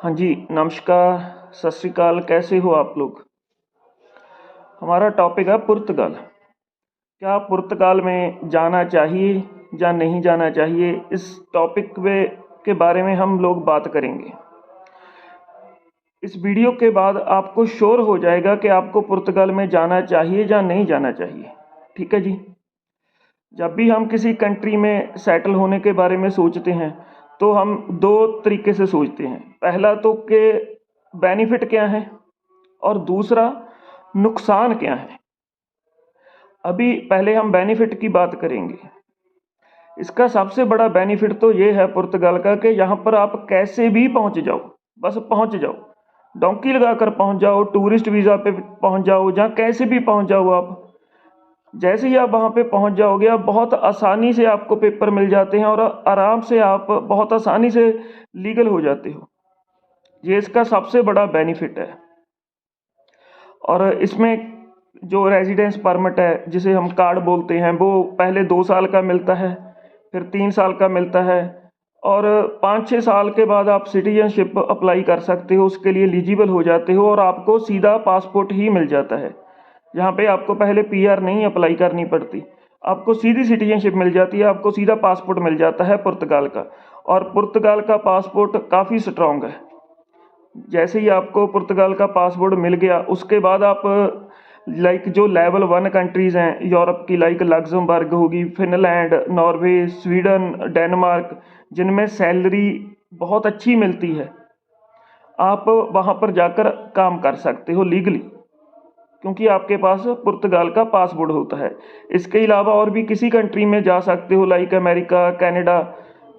हाँ जी, नमस्कार, सत श्री अकाल, कैसे हो आप लोग? हमारा टॉपिक है पुर्तगाल। क्या पुर्तगाल में जाना चाहिए या नहीं जाना चाहिए? इस टॉपिक के बारे में हम लोग बात करेंगे। इस वीडियो के बाद आपको श्योर हो जाएगा कि आपको पुर्तगाल में जाना चाहिए या नहीं जाना चाहिए। ठीक है जी। जब भी हम किसी कंट्री में सेटल होने के बारे में सोचते हैं तो हम दो तरीके से सोचते हैं। पहला तो कि बेनिफिट क्या है और दूसरा नुकसान क्या है। अभी पहले हम बेनिफिट की बात करेंगे। इसका सबसे बड़ा बेनिफिट तो ये है पुर्तगाल का कि यहाँ पर आप कैसे भी पहुँच जाओ, बस पहुँच जाओ, डोंकी लगाकर पहुँच जाओ, टूरिस्ट वीज़ा पे पहुँच जाओ, जहाँ कैसे भी पहुँच जाओ आप। जैसे ही आप वहाँ पे पहुँच जाओगे आप बहुत आसानी से आपको पेपर मिल जाते हैं और आराम से आप बहुत आसानी से लीगल हो जाते हो। ये इसका सबसे बड़ा बेनिफिट है। और इसमें जो रेजिडेंस परमिट है, जिसे हम कार्ड बोलते हैं, वो पहले 2 साल का मिलता है, फिर 3 साल का मिलता है और 5-6 साल के बाद आप सिटीजनशिप अप्लाई कर सकते हो, उसके लिए एलिजिबल हो जाते हो और आपको सीधा पासपोर्ट ही मिल जाता है। यहाँ पे आपको पहले पीआर नहीं अप्लाई करनी पड़ती, आपको सीधी सिटीजनशिप मिल जाती है, आपको सीधा पासपोर्ट मिल जाता है पुर्तगाल का। और पुर्तगाल का पासपोर्ट काफ़ी स्ट्रॉन्ग है। जैसे ही आपको पुर्तगाल का पासपोर्ट मिल गया उसके बाद आप लाइक जो लेवल 1 कंट्रीज़ हैं यूरोप की, लाइक लग्जमबर्ग होगी, फिनलैंड, नॉर्वे, स्वीडन, डेनमार्क, जिनमें सैलरी बहुत अच्छी मिलती है, आप वहाँ पर जाकर काम कर सकते हो लीगली, क्योंकि आपके पास पुर्तगाल का पासपोर्ट होता है। इसके अलावा और भी किसी कंट्री में जा सकते हो, लाइक अमेरिका, कनाडा,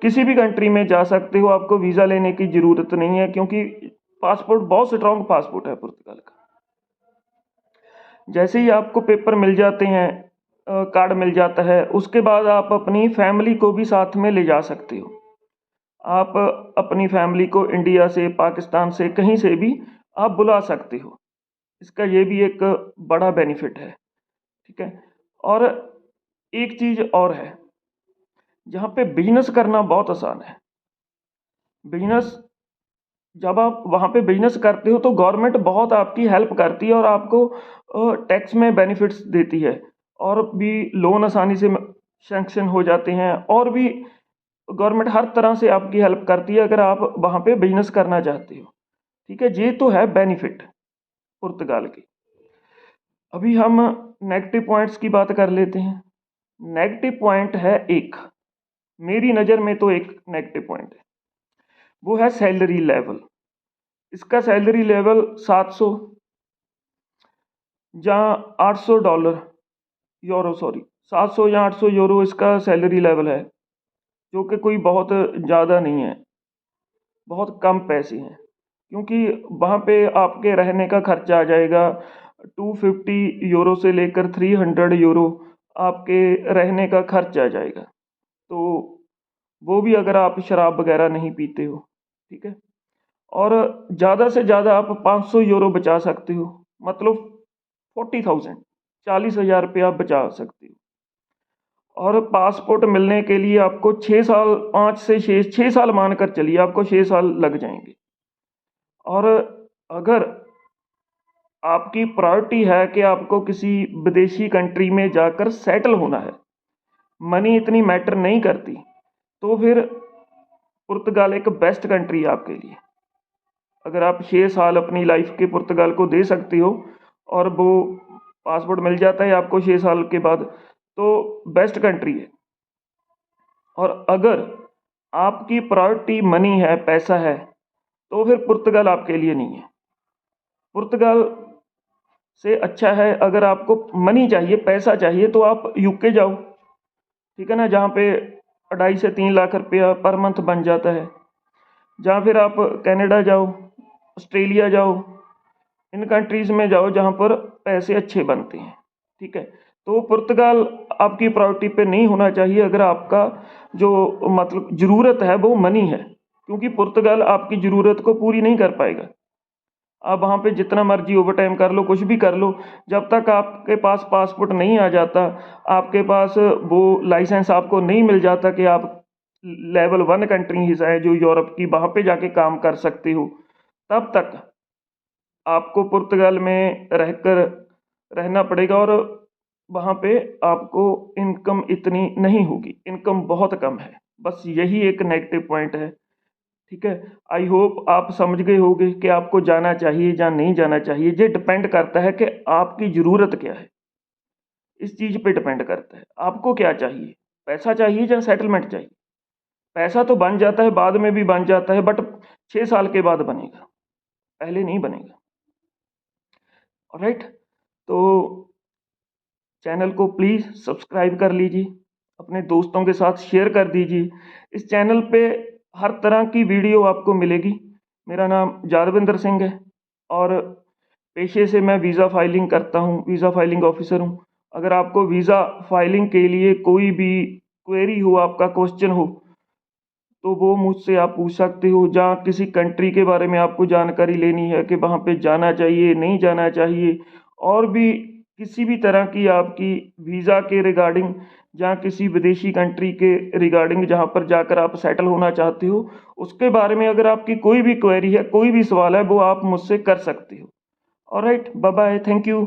किसी भी कंट्री में जा सकते हो, आपको वीज़ा लेने की ज़रूरत नहीं है, क्योंकि पासपोर्ट बहुत स्ट्रॉन्ग पासपोर्ट है पुर्तगाल का। जैसे ही आपको पेपर मिल जाते हैं, कार्ड मिल जाता है, उसके बाद आप अपनी फैमिली को भी साथ में ले जा सकते हो। आप अपनी फैमिली को इंडिया से, पाकिस्तान से, कहीं से भी आप बुला सकते हो। इसका ये भी एक बड़ा बेनिफिट है। ठीक है। और एक चीज़ और है, जहाँ पे बिजनेस करना बहुत आसान है। बिजनेस जब आप वहाँ पे बिजनेस करते हो तो गवर्नमेंट बहुत आपकी हेल्प करती है और आपको टैक्स में बेनिफिट्स देती है, और भी लोन आसानी से सैंक्शन हो जाते हैं, और भी गवर्नमेंट हर तरह से आपकी हेल्प करती है अगर आप वहाँ पे बिजनेस करना चाहते हो। ठीक है, ये तो है बेनिफिट पुर्तगाल की। अभी हम नेगेटिव पॉइंट्स की बात कर लेते हैं। नेगेटिव पॉइंट है एक, मेरी नज़र में तो एक नेगेटिव पॉइंट है, वो है सैलरी लेवल। इसका सैलरी लेवल 700 या $800 यूरो, सॉरी 700 या 800 यूरो इसका सैलरी लेवल है, जो कि कोई बहुत ज़्यादा नहीं है, बहुत कम पैसे हैं। क्योंकि वहाँ पे आपके रहने का खर्चा आ जाएगा 250 यूरो से लेकर 300 यूरो आपके रहने का खर्च आ जाएगा। तो वो भी अगर आप शराब वगैरह नहीं पीते हो। ठीक है। और ज़्यादा से ज़्यादा आप 500 यूरो बचा सकते हो, मतलब 40,000, 40,000 रुपया आप बचा सकते हो। और पासपोर्ट मिलने के लिए आपको 6 साल, 5 से 6 साल मानकर चलिए, आपको 6 साल लग जाएंगे। और अगर आपकी प्रायोरिटी है कि आपको किसी विदेशी कंट्री में जाकर सेटल होना है, मनी इतनी मैटर नहीं करती, तो फिर पुर्तगाल एक बेस्ट कंट्री है आपके लिए। अगर आप 6 साल अपनी लाइफ के पुर्तगाल को दे सकते हो और वो पासपोर्ट मिल जाता है आपको 6 साल के बाद, तो बेस्ट कंट्री है। और अगर आपकी प्रायोरिटी मनी है, पैसा है, तो फिर पुर्तगाल आपके लिए नहीं है। पुर्तगाल से अच्छा है, अगर आपको मनी चाहिए, पैसा चाहिए, तो आप यूके जाओ। ठीक है ना, जहाँ पे 2.5 से 3 लाख रुपया पर मंथ बन जाता है। जहाँ फिर आप कनाडा जाओ, ऑस्ट्रेलिया जाओ, इन कंट्रीज़ में जाओ जहाँ पर पैसे अच्छे बनते हैं। ठीक है। तो पुर्तगाल आपकी प्रायोरिटी पे नहीं होना चाहिए अगर आपका जो मतलब ज़रूरत है वो मनी है, क्योंकि पुर्तगाल आपकी ज़रूरत को पूरी नहीं कर पाएगा। आप वहाँ पे जितना मर्जी ओवर टाइम कर लो, कुछ भी कर लो, जब तक आपके पास पासपोर्ट नहीं आ जाता, आपके पास वो लाइसेंस आपको नहीं मिल जाता कि आप लेवल 1 कंट्री है जो यूरोप की, वहाँ पे जाके काम कर सकते हो, तब तक आपको पुर्तगाल में रहकर रहना पड़ेगा और वहाँ पे आपको इनकम इतनी नहीं होगी, इनकम बहुत कम है। बस यही एक नेगेटिव पॉइंट है। ठीक है, आई होप आप समझ गए होंगे कि आपको जाना चाहिए या नहीं जाना चाहिए। ये डिपेंड करता है कि आपकी ज़रूरत क्या है, इस चीज़ पे डिपेंड करता है। आपको क्या चाहिए, पैसा चाहिए या सेटलमेंट चाहिए? पैसा तो बन जाता है, बाद में भी बन जाता है, बट 6 साल के बाद बनेगा, पहले नहीं बनेगा। ऑलराइट, तो चैनल को प्लीज़ सब्सक्राइब कर लीजिए, अपने दोस्तों के साथ शेयर कर दीजिए। इस चैनल पे हर तरह की वीडियो आपको मिलेगी। मेरा नाम जादविंदर सिंह है और पेशे से मैं वीज़ा फाइलिंग करता हूँ, वीज़ा फाइलिंग ऑफिसर हूँ। अगर आपको वीज़ा फाइलिंग के लिए कोई भी क्वेरी हो, आपका क्वेश्चन हो, तो वो मुझसे आप पूछ सकते हो। जहाँ किसी कंट्री के बारे में आपको जानकारी लेनी है कि वहाँ पे जाना चाहिए नहीं जाना चाहिए, और भी किसी भी तरह की आपकी वीज़ा के रिगार्डिंग, जहाँ किसी विदेशी कंट्री के रिगार्डिंग जहाँ पर जाकर आप सेटल होना चाहते हो, उसके बारे में अगर आपकी कोई भी क्वेरी है, कोई भी सवाल है, वो आप मुझसे कर सकते हो। Alright, bye bye, thank you.